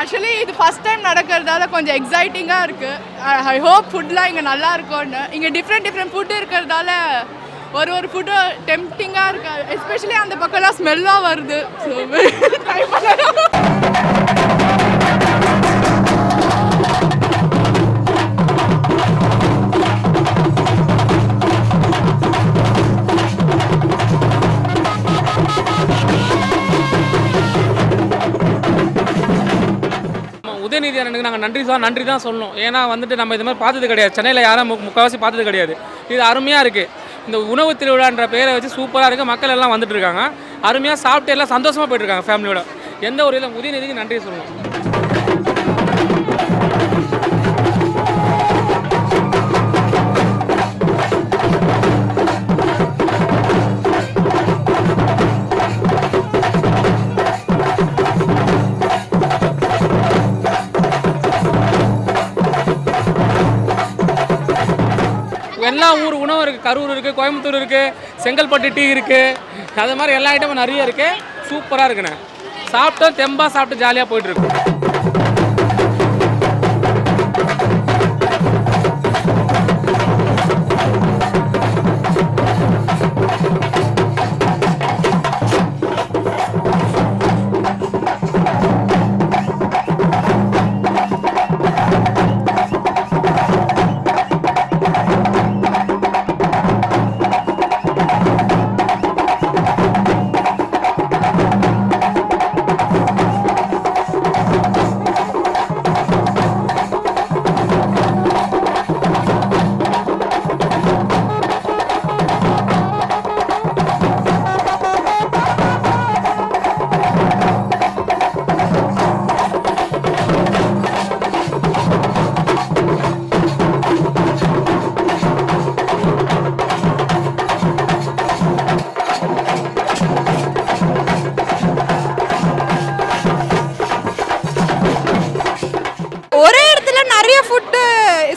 Actually இது first time நடக்கிறதால கொஞ்சம் எக்ஸைட்டிங்காக இருக்குது. ஐ ஹோப் ஃபுட்லாம் இங்கே நல்லா இருக்கும்னு. இங்கே டிஃப்ரெண்ட் ஃபுட் இருக்கிறதால ஒரு ஃபுட்டும் டெம்ப்டிங்காக இருக்கு. எஸ்பெஷலி அந்த பக்கம்லாம் ஸ்மெல்லாக வருது. ஸோ ட்ரை பண்ணணும். உதயநிதி அண்ணனுக்கு நாங்கள் நன்றி தான் சொல்லணும். ஏன்னா வந்துட்டு நம்ம இது மாதிரி பார்த்தது கிடையாது. சென்னையில் யாரும் முக்கால்வாசி பார்த்தது கிடையாது. இது அருமையாக இருக்குது. இந்த உணவு திருவிழான்ற பேரை வச்சு சூப்பராக இருக்குது. மக்கள் எல்லாம் வந்துட்டு இருக்காங்க. அருமையாக சாப்பிட்டு எல்லாம் சந்தோஷமாக போயிட்டுருக்காங்க ஃபேமிலியோட. எந்த ஒரு இதில் உதயநிதிக்கு நன்றி சொல்லணும். எல்லா ஊர் உணவும் இருக்குது. கரூர் இருக்குது, கோயம்புத்தூர் இருக்குது, செங்கல்பட்டு டீ இருக்குது. அது மாதிரி எல்லா ஐட்டமும் நிறைய இருக்குது. சூப்பராக இருக்குண்ணே. சாப்பிட்டோம் தெம்பாக சாப்பிட்டு ஜாலியாக போயிட்டுருக்கு.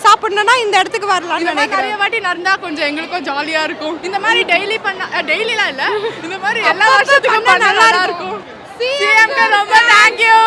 சாப்பிடணும்னா இந்த இடத்துக்கு வரலாம். நிறைய வாட்டி நடந்தா கொஞ்சம் எங்களுக்கும் ஜாலியா இருக்கும். இந்த மாதிரி டெய்லிலாம் இல்ல, இந்த மாதிரி எல்லா வருஷத்துக்கும் நல்லா இருக்கும். சிஎம்க்கு ரொம்ப தேங்க்யூ.